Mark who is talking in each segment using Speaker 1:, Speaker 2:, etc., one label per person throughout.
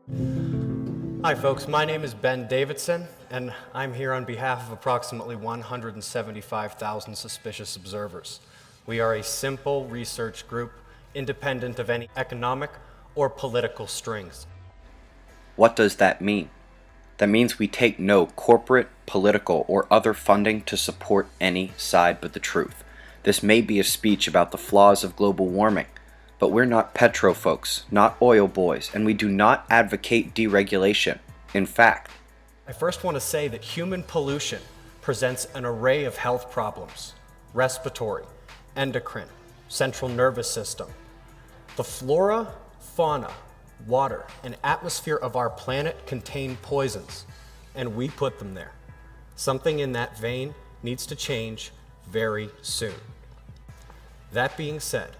Speaker 1: Hi folks, my name is Ben Davidson, and I'm here on behalf of approximately 175,000 suspicious observers. We are a simple research group, independent of any economic or political strings.
Speaker 2: What does that mean? That means we take no corporate, political, or other funding to support any side but the truth. This may be a speech about the flaws of global warming, but we're not petro folks, not oil boys, and we do not advocate deregulation. In fact,
Speaker 1: I first want to say that human pollution presents an array of health problems: respiratory, endocrine, central nervous system. The flora, fauna, water, and atmosphere of our planet contain poisons, and we put them there. Something in that vein needs to change very soon. That being said,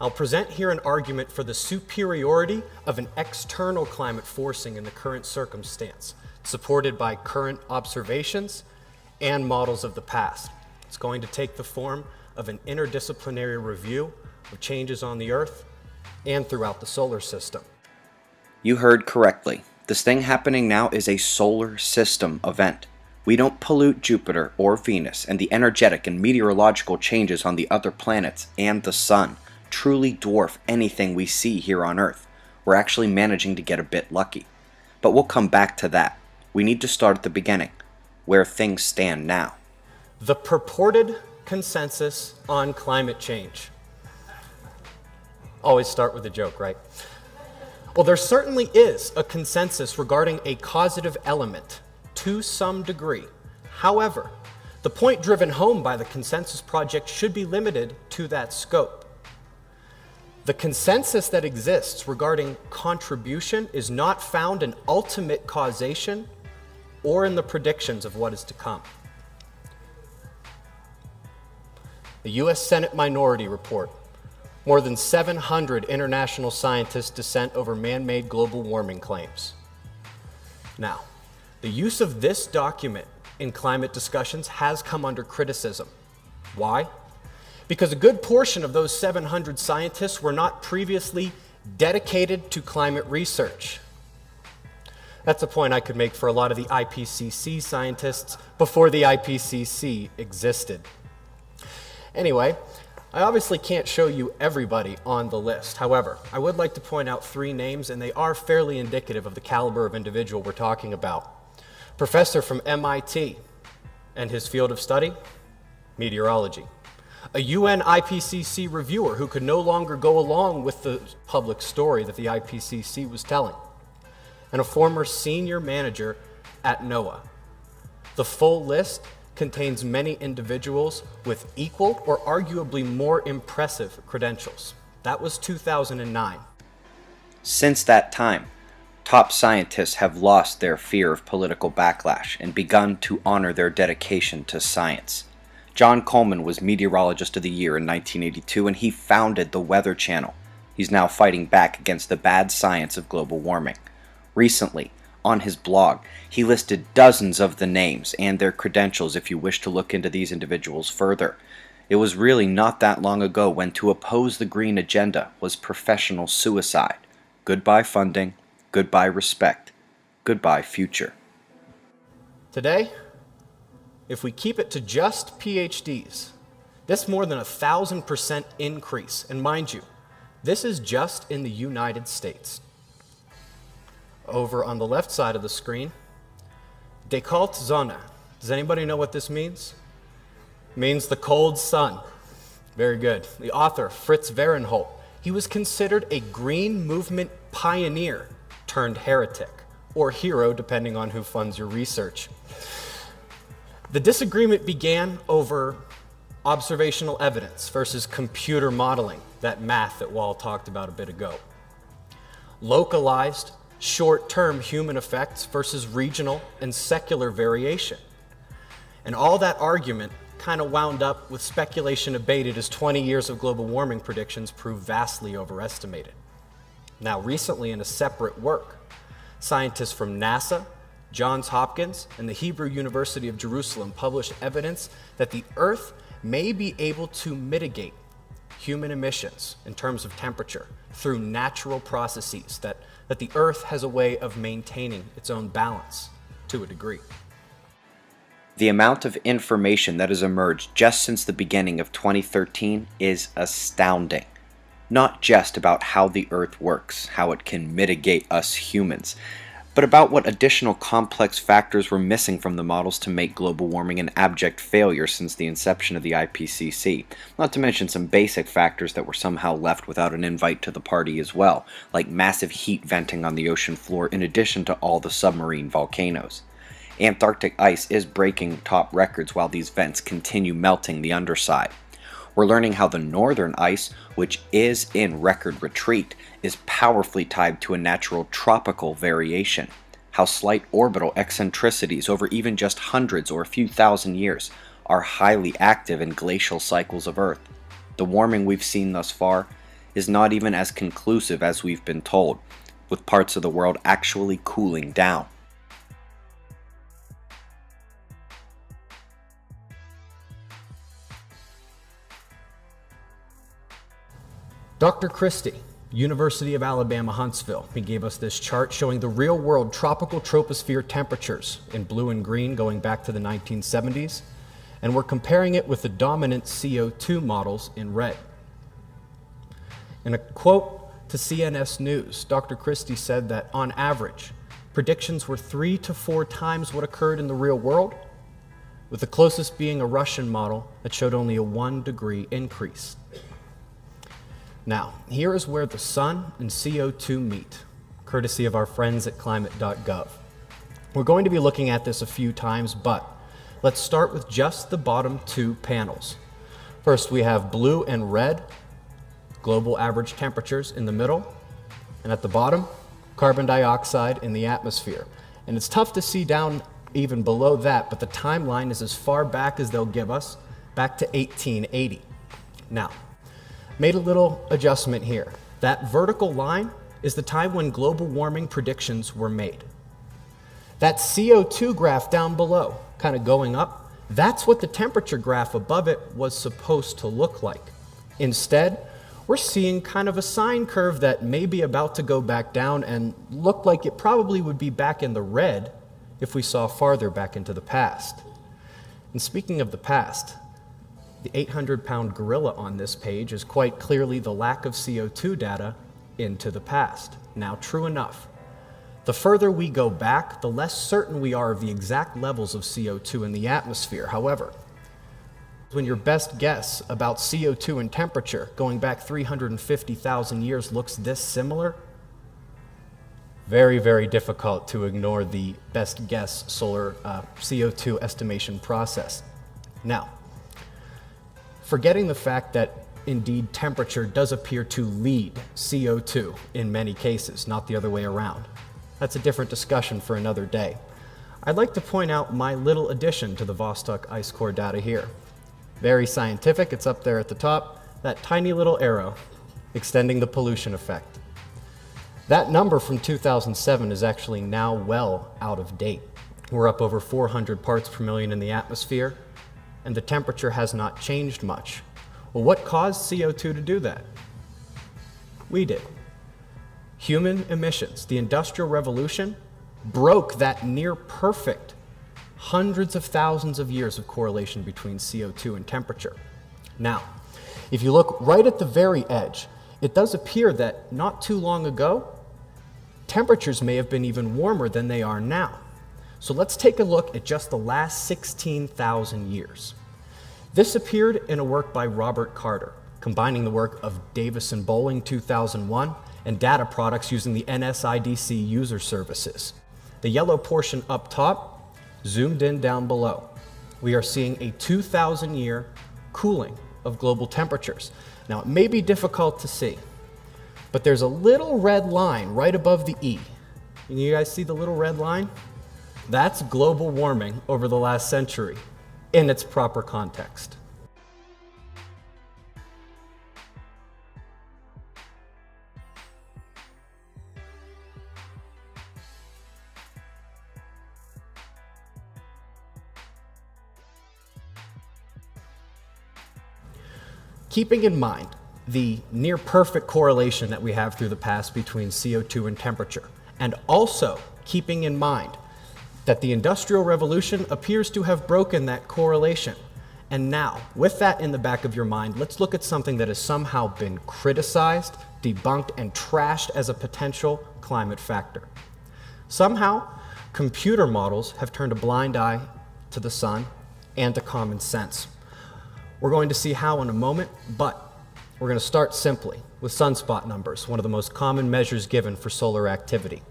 Speaker 1: I'll present here an argument for the superiority of an external climate forcing in the current circumstance, supported by current observations and models of the past. It's going to take the form of an interdisciplinary review of changes on the Earth and throughout the solar system.
Speaker 2: you heard correctly. This thing happening now is a solar system event. We don't pollute Jupiter or Venus, and the energetic and meteorological changes on the other planets and the sun truly dwarf anything we see here on Earth. We're actually managing to get a bit lucky. But we'll come back to that. We need to start at the beginning, where things stand now.
Speaker 1: The purported consensus on climate change. Always start with a joke, right? Well, there certainly is a consensus regarding a causative element to some degree. However, the point driven home by the Consensus Project should be limited to that scope. The consensus that exists regarding contribution is not found in ultimate causation or in the predictions of what is to come. The U.S. Senate Minority Report. More than 700 international scientists dissent over man-made global warming claims. Now, the use of this document in climate discussions has come under criticism. Why? Because a good portion of those 700 scientists were not previously dedicated to climate research. That's a point I could make for a lot of the IPCC scientists before the IPCC existed. Anyway, I obviously can't show you everybody on the list. However, I would like to point out 3 names, and they are fairly indicative of the caliber of individual we're talking about. Professor from MIT, and his field of study, meteorology. A UN IPCC reviewer who could no longer go along with the public story that the IPCC was telling. And a former senior manager at NOAA. The full list contains many individuals with equal or arguably more impressive credentials. That was 2009.
Speaker 2: Since that time, top scientists have lost their fear of political backlash and begun to honor their dedication to science. John Coleman was Meteorologist of the Year in 1982, and he founded the Weather Channel. He's now fighting back against the bad science of global warming. Recently, on his blog, he listed dozens of the names and their credentials if you wish to look into these individuals further. It was really not that long ago when to oppose the green agenda was professional suicide. Goodbye funding, goodbye respect, goodbye future.
Speaker 1: Today, if we keep it to just PhDs, this more than 1,000% increase, and mind you, this is just in the United States. Over on the left side of the screen, Décolleté Zone. Does anybody know what this means? It means the cold sun. Very good. The author, Fritz Verenholt, he was considered a green movement pioneer turned heretic, or hero, depending on who funds your research. The disagreement began over observational evidence versus computer modeling, that math that Wall talked about a bit ago. Localized, short-term human effects versus regional and secular variation. And all that argument kind of wound up with speculation abated as 20 years of global warming predictions proved vastly overestimated. Now, recently in a separate work, scientists from NASA, Johns Hopkins, and the Hebrew University of Jerusalem published evidence that the Earth may be able to mitigate human emissions in terms of temperature through natural processes that that the Earth has a way of maintaining its own balance to a degree.
Speaker 2: The amount of information that has emerged just since the beginning of 2013 is astounding. Not just about how the Earth works, how it can mitigate us humans, but about what additional complex factors were missing from the models to make global warming an abject failure since the inception of the IPCC, not to mention some basic factors that were somehow left without an invite to the party as well, like massive heat venting on the ocean floor in addition to all the submarine volcanoes. Antarctic ice is breaking top records while these vents continue melting the underside. We're learning how the northern ice, which is in record retreat, is powerfully tied to a natural tropical variation. How slight orbital eccentricities over even just hundreds or a few thousand years are highly active in glacial cycles of Earth. The warming we've seen thus far is not even as conclusive as we've been told, with parts of the world actually cooling down.
Speaker 1: Dr. Christie, University of Alabama, Huntsville, he gave us this chart showing the real-world tropical troposphere temperatures in blue and green going back to the 1970s, and we're comparing it with the dominant CO2 models in red. In a quote to CNS News, Dr. Christie said that on average, predictions were 3 to 4 times what occurred in the real world, with the closest being a Russian model that showed only a 1-degree increase. Now, here is where the sun and CO2 meet, courtesy of our friends at climate.gov. We're going to be looking at this a few times, but let's start with just the bottom 2 panels. First, we have blue and red, global average temperatures in the middle, and at the bottom, carbon dioxide in the atmosphere. And it's tough to see down even below that, but the timeline is as far back as they'll give us, back to 1880. Now, made a little adjustment here. That vertical line is the time when global warming predictions were made. That CO2 graph down below, kind of going up, that's what the temperature graph above it was supposed to look like. Instead, we're seeing kind of a sine curve that may be about to go back down and look like it probably would be back in the red if we saw farther back into the past. And speaking of the past, the 800-pound gorilla on this page is quite clearly the lack of CO2 data into the past. Now, true enough, the further we go back, the less certain we are of the exact levels of CO2 in the atmosphere. However, when your best guess about CO2 and temperature going back 350,000 years looks this similar, very, very difficult to ignore the best guess solar CO2 estimation process. Now, forgetting the fact that indeed temperature does appear to lead CO2 in many cases, not the other way around. That's a different discussion for another day. I'd like to point out my little addition to the Vostok ice core data here. Very scientific, it's up there at the top, that tiny little arrow extending the pollution effect. That number from 2007 is actually now well out of date. We're up over 400 parts per million in the atmosphere, and the temperature has not changed much. Well, what caused CO2 to do that? We did. Human emissions, the Industrial Revolution, broke that near perfect hundreds of thousands of years of correlation between CO2 and temperature. Now, if you look right at the very edge, it does appear that not too long ago, temperatures may have been even warmer than they are now. So let's take a look at just the last 16,000 years. This appeared in a work by Robert Carter, combining the work of Davis and Bowling 2001 and data products using the NSIDC user services. The yellow portion up top, zoomed in down below. We are seeing a 2,000-year cooling of global temperatures. Now, it may be difficult to see, but there's a little red line right above the E. Can you guys see the little red line? That's global warming over the last century in its proper context. Keeping in mind the near perfect correlation that we have through the past between CO2 and temperature, and also keeping in mind that the Industrial Revolution appears to have broken that correlation. And now, with that in the back of your mind, let's look at something that has somehow been criticized, debunked, and trashed as a potential climate factor. Somehow, computer models have turned a blind eye to the sun and to common sense. We're going to see how in a moment, but we're going to start simply with sunspot numbers, one of the most common measures given for solar activity.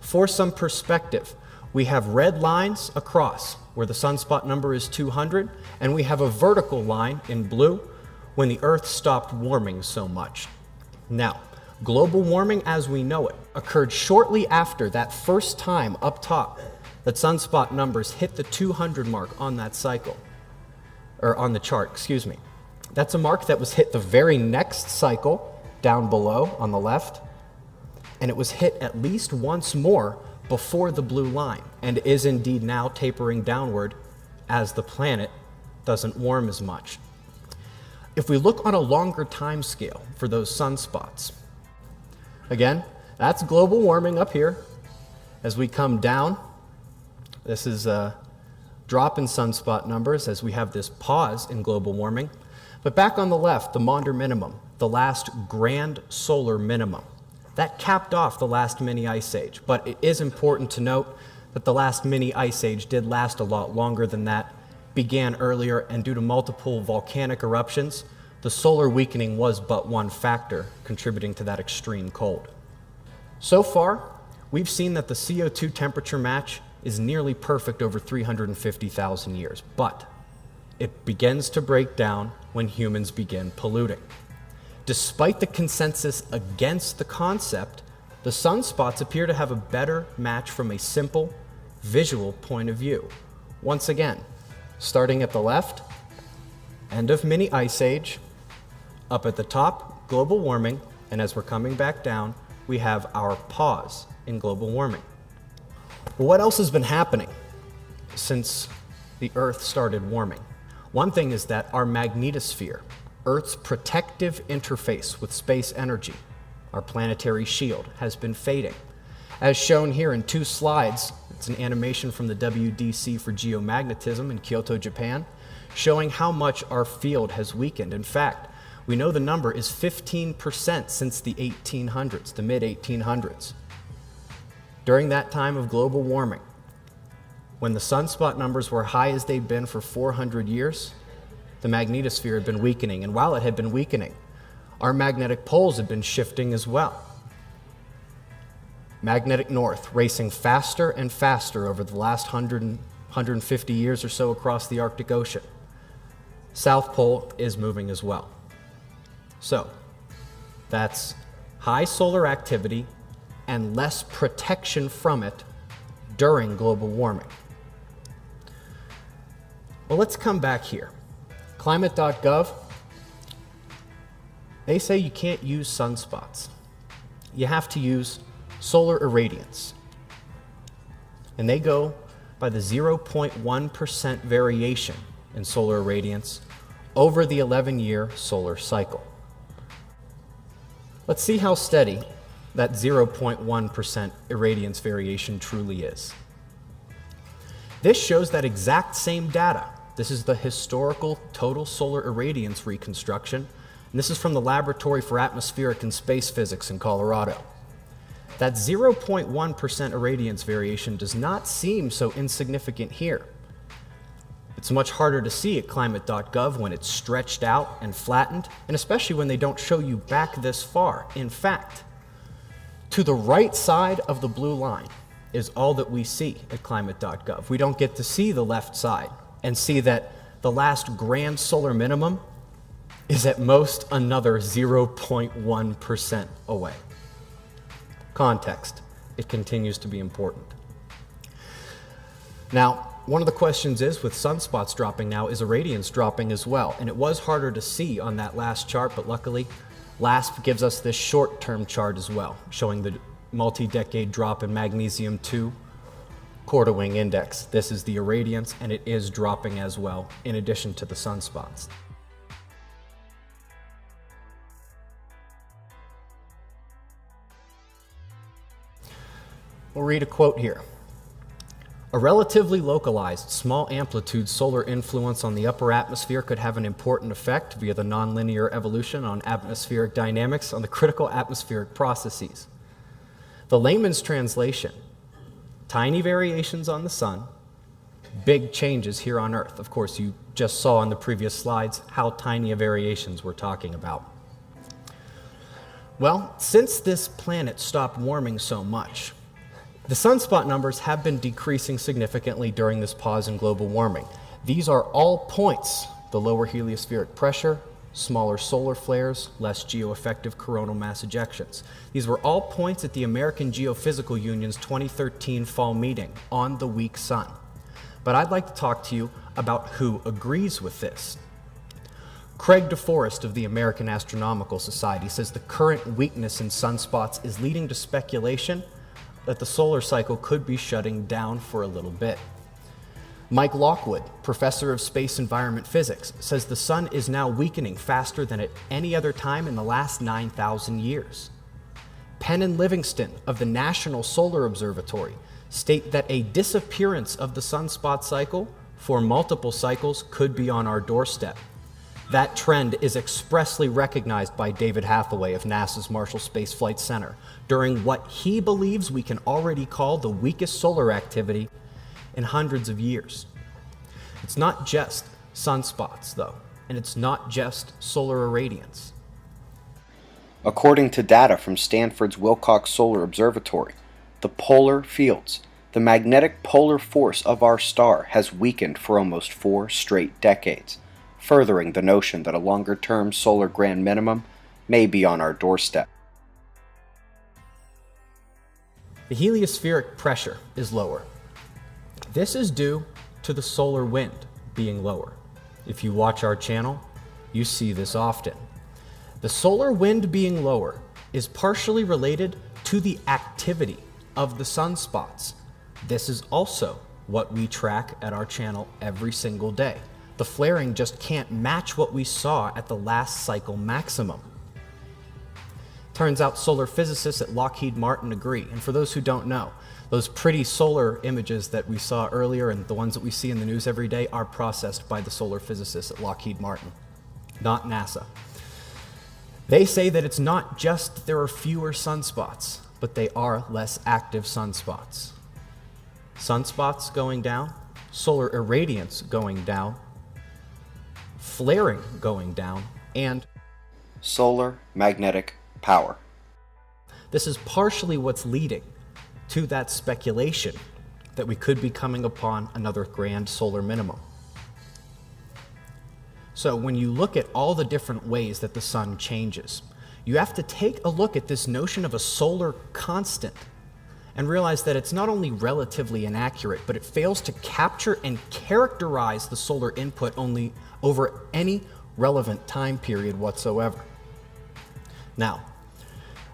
Speaker 1: For some perspective, we have red lines across where the sunspot number is 200, and we have a vertical line in blue when the Earth stopped warming so much. Now, global warming as we know it occurred shortly after that first time up top that sunspot numbers hit the 200 mark on that cycle, or on the chart, excuse me. That's a mark that was hit the very next cycle down below on the left, and it was hit at least once more before the blue line, and is indeed now tapering downward as the planet doesn't warm as much. If we look on a longer time scale for those sunspots, again, that's global warming up here. As we come down, this is a drop in sunspot numbers as we have this pause in global warming. But back on the left, the Maunder minimum, the last grand solar minimum. That capped off the last mini ice age, but it is important to note that the last mini ice age did last a lot longer than that, began earlier, and due to multiple volcanic eruptions, the solar weakening was but one factor contributing to that extreme cold. So far, we've seen that the CO2 temperature match is nearly perfect over 350,000 years, but it begins to break down when humans begin polluting. Despite the consensus against the concept, the sunspots appear to have a better match from a simple visual point of view. Once again, starting at the left, end of mini ice age, up at the top, global warming, and as we're coming back down, we have our pause in global warming. Well, what else has been happening since the Earth started warming? One thing is that our magnetosphere, Earth's protective interface with space energy, our planetary shield, has been fading. As shown here in two slides, it's an animation from the WDC for geomagnetism in Kyoto, Japan, showing how much our field has weakened. In fact, we know the number is 15% since the 1800s, the mid-1800s. During that time of global warming, when the sunspot numbers were high as they'd been for 400 years, the magnetosphere had been weakening, and while it had been weakening, our magnetic poles had been shifting as well. Magnetic north racing faster and faster over the last 150 years or so across the Arctic Ocean. South pole is moving as well. So, that's high solar activity and less protection from it during global warming. Well, let's come back here. Climate.gov, they say you can't use sunspots. You have to use solar irradiance. And they go by the 0.1% variation in solar irradiance over the 11-year solar cycle. Let's see how steady that 0.1% irradiance variation truly is. This shows that exact same data. This is the historical total solar irradiance reconstruction, and this is from the Laboratory for Atmospheric and Space Physics in Colorado. That 0.1% irradiance variation does not seem so insignificant here. It's much harder to see at climate.gov when it's stretched out and flattened, and especially when they don't show you back this far. In fact, to the right side of the blue line is all that we see at climate.gov. We don't get to see the left side and see that the last grand solar minimum is at most another 0.1% away. Context, it continues to be important. Now, one of the questions is, with sunspots dropping now, is irradiance dropping as well? And it was harder to see on that last chart, but luckily, LASP gives us this short-term chart as well, showing the multi-decade drop in magnesium-2 quarter wing index. This is the irradiance, and it is dropping as well, in addition to the sunspots. We'll read a quote here. A relatively localized, small amplitude solar influence on the upper atmosphere could have an important effect via the nonlinear evolution on atmospheric dynamics on the critical atmospheric processes. The layman's translation, tiny variations on the sun, big changes here on Earth. Of course, you just saw in the previous slides how tiny variations we're talking about. Well, since this planet stopped warming so much, the sunspot numbers have been decreasing significantly during this pause in global warming. These are all points: the lower heliospheric pressure, smaller solar flares, less geoeffective coronal mass ejections. These were all points at the American Geophysical Union's 2013 fall meeting on the weak sun. But I'd like to talk to you about who agrees with this. Craig DeForest of the American Astronomical Society says the current weakness in sunspots is leading to speculation that the solar cycle could be shutting down for a little bit. Mike Lockwood, professor of space environment physics, says the sun is now weakening faster than at any other time in the last 9,000 years. Penn and Livingston of the National Solar Observatory state that a disappearance of the sunspot cycle for multiple cycles could be on our doorstep. That trend is expressly recognized by David Hathaway of NASA's Marshall Space Flight Center during what he believes we can already call the weakest solar activity in hundreds of years. It's not just sunspots, though, and it's not just solar irradiance.
Speaker 2: According to data from Stanford's Wilcox Solar Observatory, the polar fields, the magnetic polar force of our star, has weakened for almost 4 straight decades, furthering the notion that a longer-term solar grand minimum may be on our doorstep.
Speaker 1: The heliospheric pressure is lower. This is due to the solar wind being lower. If you watch our channel, you see this often. The solar wind being lower is partially related to the activity of the sunspots. This is also what we track at our channel every single day. The flaring just can't match what we saw at the last cycle maximum. Turns out solar physicists at Lockheed Martin agree. And for those who don't know, those pretty solar images that we saw earlier and the ones that we see in the news every day are processed by the solar physicists at Lockheed Martin, not NASA. They say that it's not just there are fewer sunspots, but they are less active sunspots. Sunspots going down, solar irradiance going down, flaring going down, and
Speaker 2: solar magnetic power.
Speaker 1: This is partially what's leading to that speculation that we could be coming upon another grand solar minimum. So when you look at all the different ways that the sun changes, you have to take a look at this notion of a solar constant and realize that it's not only relatively inaccurate, but it fails to capture and characterize the solar input only over any relevant time period whatsoever. Now,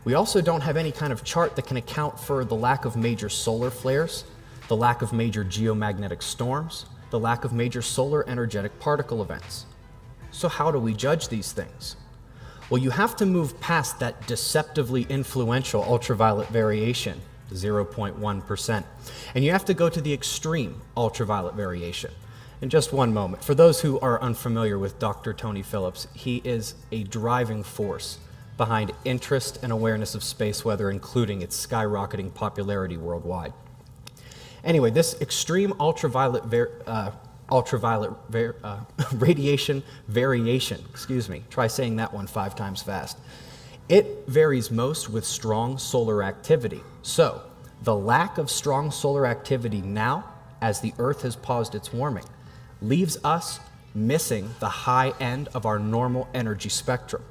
Speaker 1: we also don't have any kind of chart that can account for the lack of major solar flares, the lack of major geomagnetic storms, the lack of major solar energetic particle events. So how do we judge these things? Well, you have to move past that deceptively influential ultraviolet variation, 0.1%, and you have to go to the extreme ultraviolet variation. In just one moment, for those who are unfamiliar with Dr. Tony Phillips, he is a driving force behind interest and awareness of space weather, including its skyrocketing popularity worldwide. Anyway, this extreme ultraviolet radiation variation, try saying that one 5 times fast. It varies most with strong solar activity. So, the lack of strong solar activity now, as the Earth has paused its warming, leaves us missing the high end of our normal energy spectrum.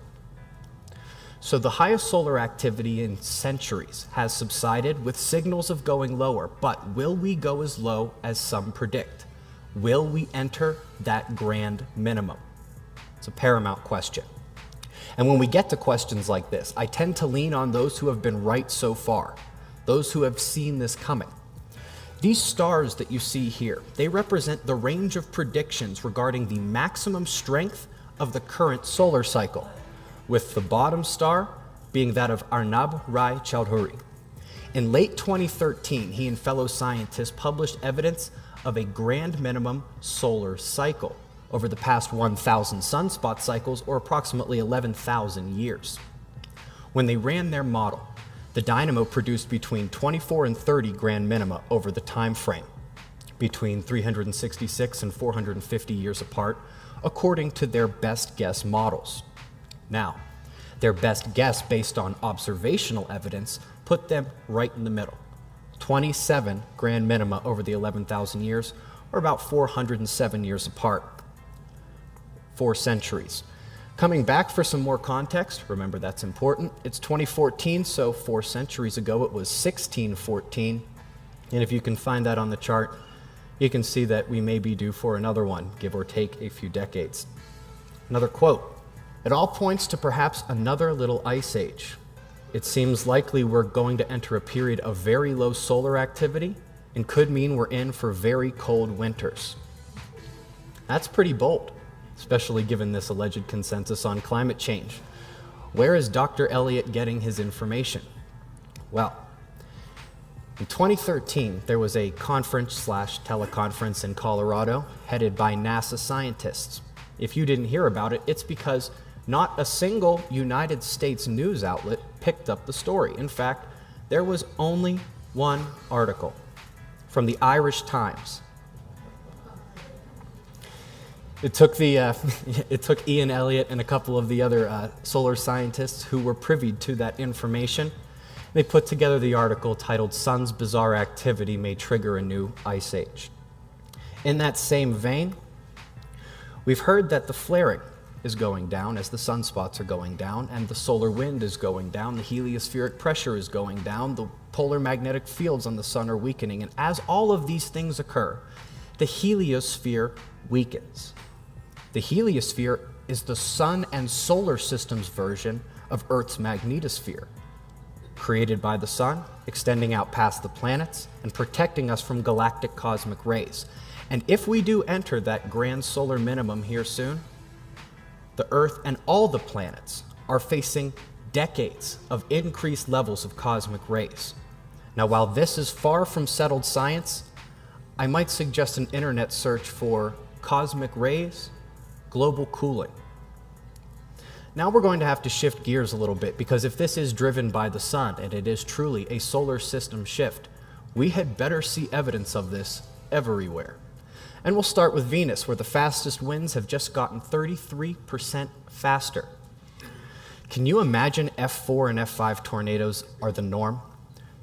Speaker 1: So the highest solar activity in centuries has subsided with signals of going lower, but will we go as low as some predict? Will we enter that grand minimum? It's a paramount question. And when we get to questions like this, I tend to lean on those who have been right so far, those who have seen this coming. These stars that you see here, they represent the range of predictions regarding the maximum strength of the current solar cycle, with the bottom star being that of Arnab Rai Chowdhury. In late 2013, he and fellow scientists published evidence of a grand minimum solar cycle over the past 1,000 sunspot cycles, or approximately 11,000 years. When they ran their model, the dynamo produced between 24 and 30 grand minima over the time frame, between 366 and 450 years apart, according to their best guess models. Now, their best guess based on observational evidence put them right in the middle, 27 grand minima over the 11,000 years, or about 407 years apart. 4 centuries. Coming back for some more context, remember that's important, it's 2014, so 4 centuries ago it was 1614, and if you can find that on the chart, you can see that we may be due for another one, give or take a few decades. Another quote, "It all points to perhaps another little ice age. It seems likely we're going to enter a period of very low solar activity and could mean we're in for very cold winters." That's pretty bold, especially given this alleged consensus on climate change. Where is Dr. Elliott getting his information? Well, in 2013, there was a conference/teleconference in Colorado headed by NASA scientists. If you didn't hear about it, it's because not a single United States news outlet picked up the story. In fact, there was only one article from the Irish Times. It took Ian Elliott and a couple of the other solar scientists who were privy to that information. They put together the article titled "Sun's Bizarre Activity May Trigger a New Ice Age." In that same vein, we've heard that the flaring is going down as the sunspots are going down, and the solar wind is going down, the heliospheric pressure is going down, the polar magnetic fields on the sun are weakening, and as all of these things occur, the heliosphere weakens. The heliosphere is the sun and solar system's version of Earth's magnetosphere, created by the sun, extending out past the planets, and protecting us from galactic cosmic rays. And if we do enter that grand solar minimum here soon, the Earth and all the planets are facing decades of increased levels of cosmic rays. Now, while this is far from settled science, I might suggest an internet search for cosmic rays, global cooling. Now we're going to have to shift gears a little bit, because if this is driven by the sun and it is truly a solar system shift, we had better see evidence of this everywhere. And we'll start with Venus, where the fastest winds have just gotten 33% faster. Can you imagine F4 and F5 tornadoes are the norm?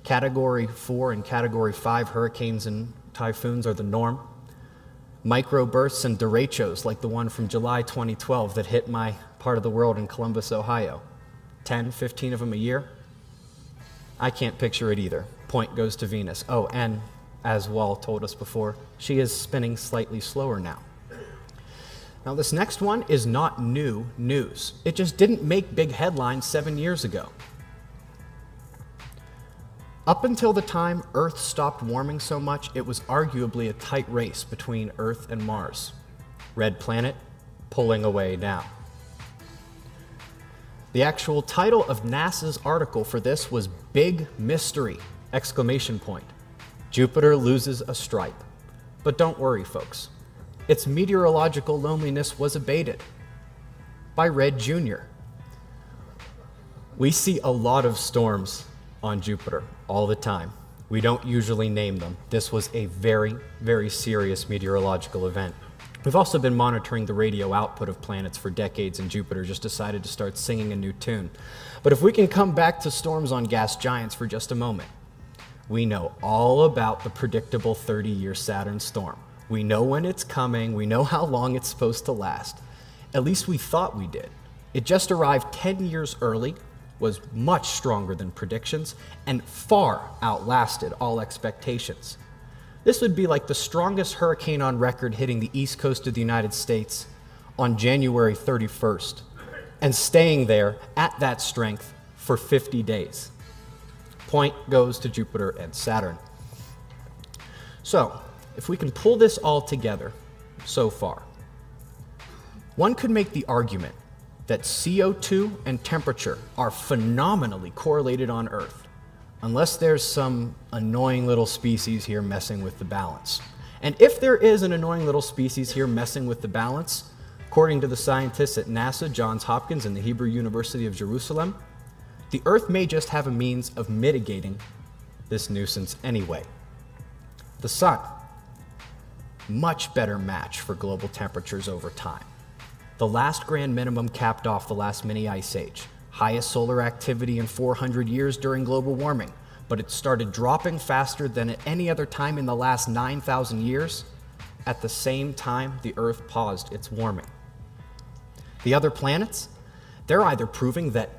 Speaker 1: Category 4 and Category 5 hurricanes and typhoons are the norm. Microbursts and derechos like the one from July 2012 that hit my part of the world in Columbus, Ohio. 10, 15 of them a year? I can't picture it either. Point goes to Venus. Oh, and as Wall told us before, she is spinning slightly slower now. Now, this next one is not new news. It just didn't make big headlines 7 years ago. Up until the time Earth stopped warming so much, it was arguably a tight race between Earth and Mars. Red planet pulling away now. The actual title of NASA's article for this was "Big Mystery!" exclamation point. Jupiter loses a stripe. But don't worry, folks. Its meteorological loneliness was abated by Red Jr. We see a lot of storms on Jupiter all the time. We don't usually name them. This was a very, very serious meteorological event. We've also been monitoring the radio output of planets for decades, and Jupiter just decided to start singing a new tune. But if we can come back to storms on gas giants for just a moment, we know all about the predictable 30-year Saturn storm. We know when it's coming. We know how long it's supposed to last. At least we thought we did. It just arrived 10 years early, was much stronger than predictions, and far outlasted all expectations. This would be like the strongest hurricane on record hitting the east coast of the United States on January 31st, and staying there at that strength for 50 days. Point goes to Jupiter and Saturn. So, if we can pull this all together so far, one could make the argument that CO2 and temperature are phenomenally correlated on Earth. unless there's some annoying little species here messing with the balance. And if there is an annoying little species here messing with the balance, according to the scientists at NASA, Johns Hopkins, and the Hebrew University of Jerusalem, the Earth may just have a means of mitigating this nuisance anyway. The sun, much better match for global temperatures over time. The last grand minimum capped off the last mini ice age. Highest solar activity in 400 years during global warming, but it started dropping faster than at any other time in the last 9,000 years. At the same time, the Earth paused its warming. The other planets, they're either proving that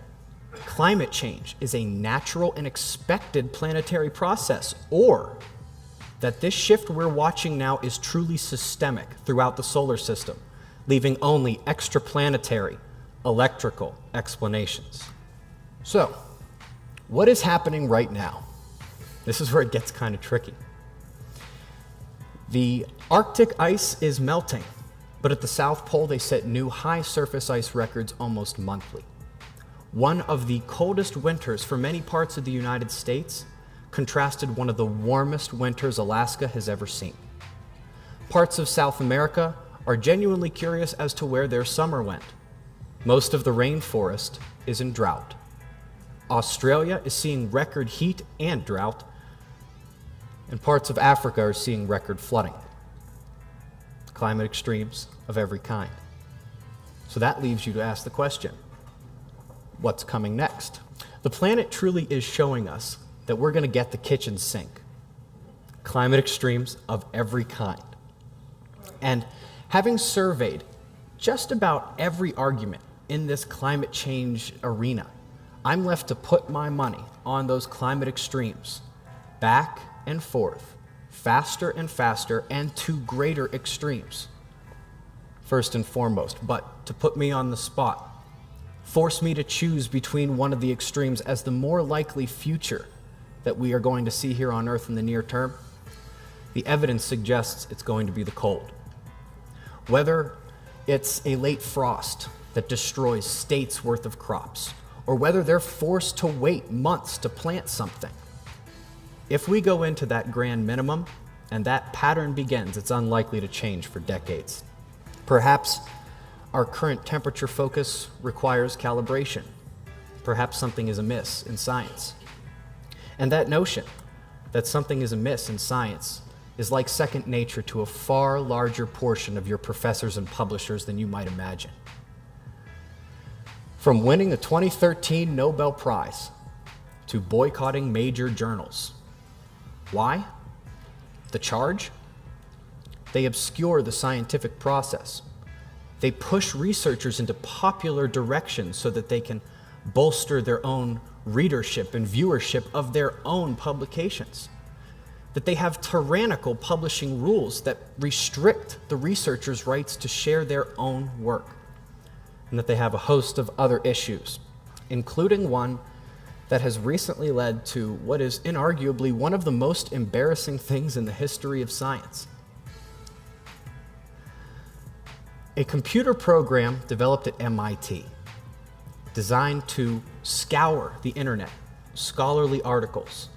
Speaker 1: climate change is a natural and expected planetary process, or that this shift we're watching now is truly systemic throughout the solar system, leaving only extraplanetary electrical explanations. So, what is happening right now? This is where it gets kind of tricky. The Arctic ice is melting, but at the South Pole they set new high surface ice records almost monthly. One of the coldest winters for many parts of the United States contrasted one of the warmest winters Alaska has ever seen. Parts of South America are genuinely curious as to where their summer went. Most of the rainforest is in drought. Australia is seeing record heat and drought, and parts of Africa are seeing record flooding. Climate extremes of every kind. So that leaves you to ask the question, what's coming next? The planet truly is showing us that we're going to get the kitchen sink. Climate extremes of every kind. And having surveyed just about every argument in this climate change arena, I'm left to put my money on those climate extremes, back and forth, faster and faster, and to greater extremes. First and foremost, but to put me on the spot, force me to choose between one of the extremes as the more likely future that we are going to see here on Earth in the near term, the evidence suggests it's going to be the cold. Whether it's a late frost that destroys states' worth of crops, or whether they're forced to wait months to plant something, if we go into that grand minimum and that pattern begins, it's unlikely to change for decades. Perhaps our current temperature focus requires calibration. Perhaps something is amiss in science. And that notion that something is amiss in science is like second nature to a far larger portion of your professors and publishers than you might imagine. From winning the 2013 Nobel Prize to boycotting major journals. Why? The charge? They obscure the scientific process. They push researchers into popular directions so that they can bolster their own readership and viewership of their own publications. That they have tyrannical publishing rules that restrict the researchers' rights to share their own work. And that they have a host of other issues, including one that has recently led to what is inarguably one of the most embarrassing things in the history of science. A computer program developed at MIT, designed to scour the internet, scholarly articles,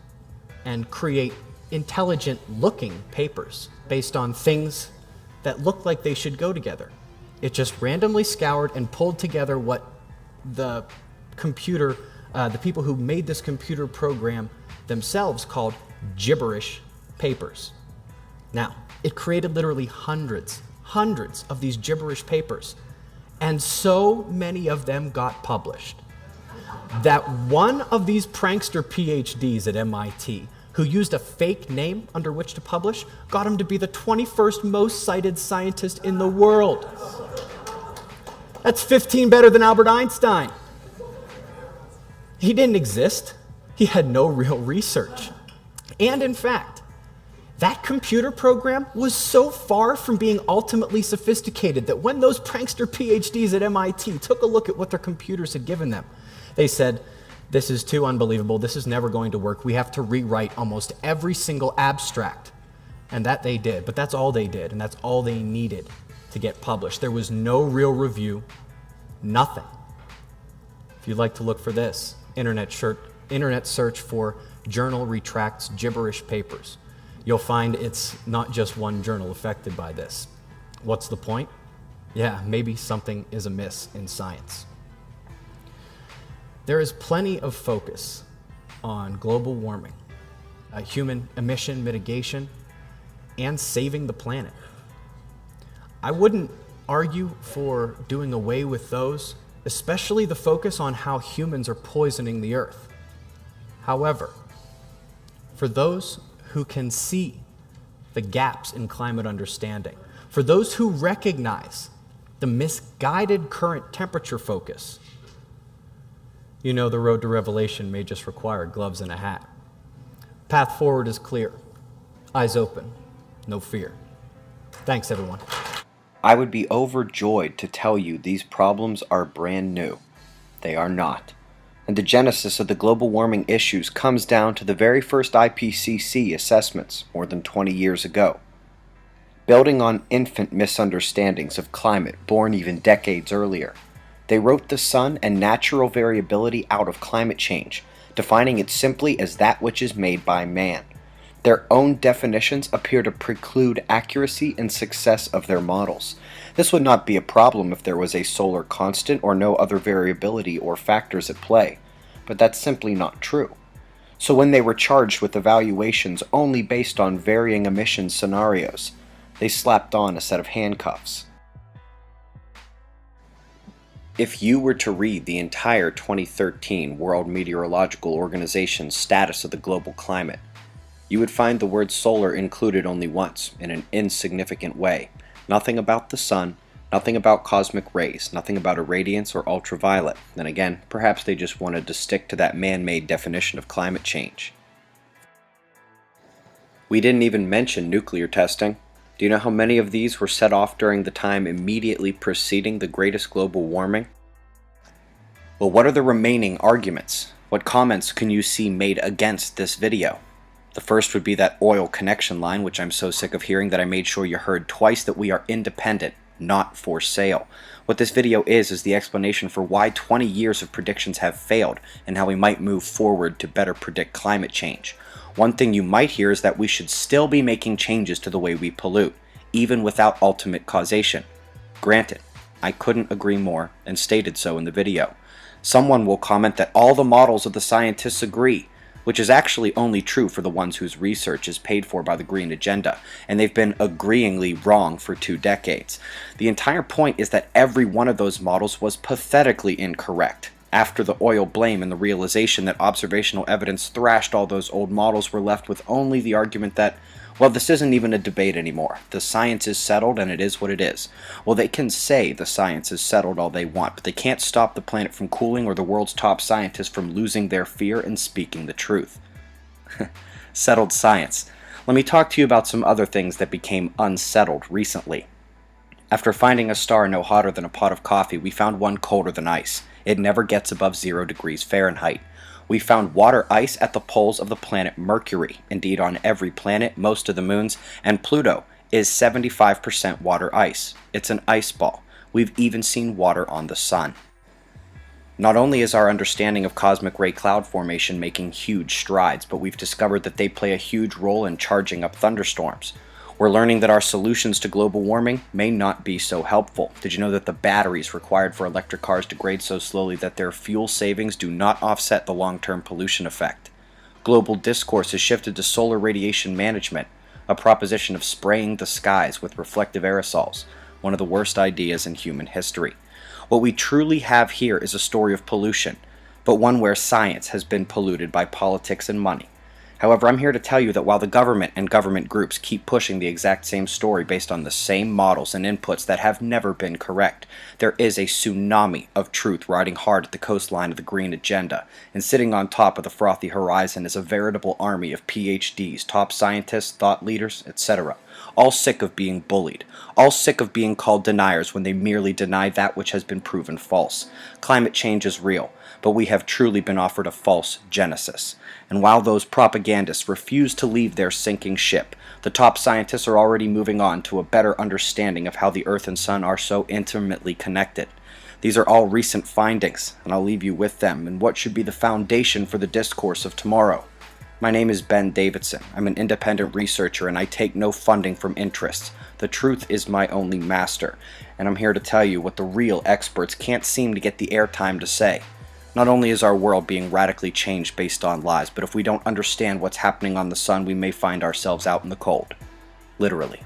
Speaker 1: and create intelligent-looking papers based on things that looked like they should go together. It just randomly scoured and pulled together what the people who made this computer program themselves called gibberish papers. Now, it created literally hundreds of these gibberish papers, and so many of them got published that one of these prankster PhDs at MIT who used a fake name under which to publish got him to be the 21st most cited scientist in the world. That's 15 better than Albert Einstein. He didn't exist. He had no real research. And in fact, that computer program was so far from being ultimately sophisticated that when those prankster PhDs at MIT took a look at what their computers had given them, they said, "This is too unbelievable. This is never going to work. We have to rewrite almost every single abstract." And that they did, but that's all they did, and that's all they needed to get published. There was no real review, nothing. If you'd like to look for this, internet search for journal retracts gibberish papers, you'll find it's not just one journal affected by this. What's the point? Yeah, maybe something is amiss in science. There is plenty of focus on global warming, human emission mitigation, and saving the planet. I wouldn't argue for doing away with those, especially the focus on how humans are poisoning the earth. However, for those who can see the gaps in climate understanding, for those who recognize the misguided current temperature focus, the road to revelation may just require gloves and a hat. Path forward is clear. Eyes open, no fear. Thanks, everyone.
Speaker 2: I would be overjoyed to tell you these problems are brand new. They are not. And the genesis of the global warming issues comes down to the very first IPCC assessments more than 20 years ago. Building on infant misunderstandings of climate born even decades earlier, they wrote the sun and natural variability out of climate change, defining it simply as that which is made by man. Their own definitions appear to preclude accuracy and success of their models. This would not be a problem if there was a solar constant or no other variability or factors at play, but that's simply not true. So when they were charged with evaluations only based on varying emission scenarios, they slapped on a set of handcuffs. If you were to read the entire 2013 World Meteorological Organization's status of the global climate, you would find the word solar included only once, in an insignificant way. Nothing about the sun, nothing about cosmic rays, nothing about irradiance or ultraviolet. Then again, perhaps they just wanted to stick to that man-made definition of climate change. We didn't even mention nuclear testing. Do you know how many of these were set off during the time immediately preceding the greatest global warming? Well, what are the remaining arguments? What comments can you see made against this video? The first would be that oil connection line, which I'm so sick of hearing that I made sure you heard twice that we are independent, not for sale. What this video is the explanation for why 20 years of predictions have failed and how we might move forward to better predict climate change. One thing you might hear is that we should still be making changes to the way we pollute, even without ultimate causation. Granted, I couldn't agree more and stated so in the video. Someone will comment that all the models of the scientists agree, which is actually only true for the ones whose research is paid for by the green agenda, and they've been agreeingly wrong for 2 decades. The entire point is that every one of those models was pathetically incorrect. After the oil blame and the realization that observational evidence thrashed all those old models, were left with only the argument that, well, this isn't even a debate anymore. The science is settled and it is what it is. Well, they can say the science is settled all they want, but they can't stop the planet from cooling or the world's top scientists from losing their fear and speaking the truth. Settled science. Let me talk to you about some other things that became unsettled recently. After finding a star no hotter than a pot of coffee, we found one colder than ice. It never gets above 0 degrees Fahrenheit. We found water ice at the poles of the planet Mercury. Indeed, on every planet, most of the moons, and Pluto is 75% water ice. It's an ice ball. We've even seen water on the sun. Not only is our understanding of cosmic ray cloud formation making huge strides, but we've discovered that they play a huge role in charging up thunderstorms. We're learning that our solutions to global warming may not be so helpful. Did you know that the batteries required for electric cars degrade so slowly that their fuel savings do not offset the long-term pollution effect? Global discourse has shifted to solar radiation management, a proposition of spraying the skies with reflective aerosols, one of the worst ideas in human history. What we truly have here is a story of pollution, but one where science has been polluted by politics and money. However, I'm here to tell you that while the government and government groups keep pushing the exact same story based on the same models and inputs that have never been correct, there is a tsunami of truth riding hard at the coastline of the green agenda, and sitting on top of the frothy horizon is a veritable army of PhDs, top scientists, thought leaders, etc., all sick of being bullied, all sick of being called deniers when they merely deny that which has been proven false. Climate change is real, but we have truly been offered a false genesis. And while those propagandists refuse to leave their sinking ship, the top scientists are already moving on to a better understanding of how the Earth and Sun are so intimately connected. These are all recent findings, and I'll leave you with them and what should be the foundation for the discourse of tomorrow. My name is Ben Davidson. I'm an independent researcher and I take no funding from interests. The truth is my only master, and I'm here to tell you what the real experts can't seem to get the airtime to say. Not only is our world being radically changed based on lies, but if we don't understand what's happening on the sun, we may find ourselves out in the cold. Literally.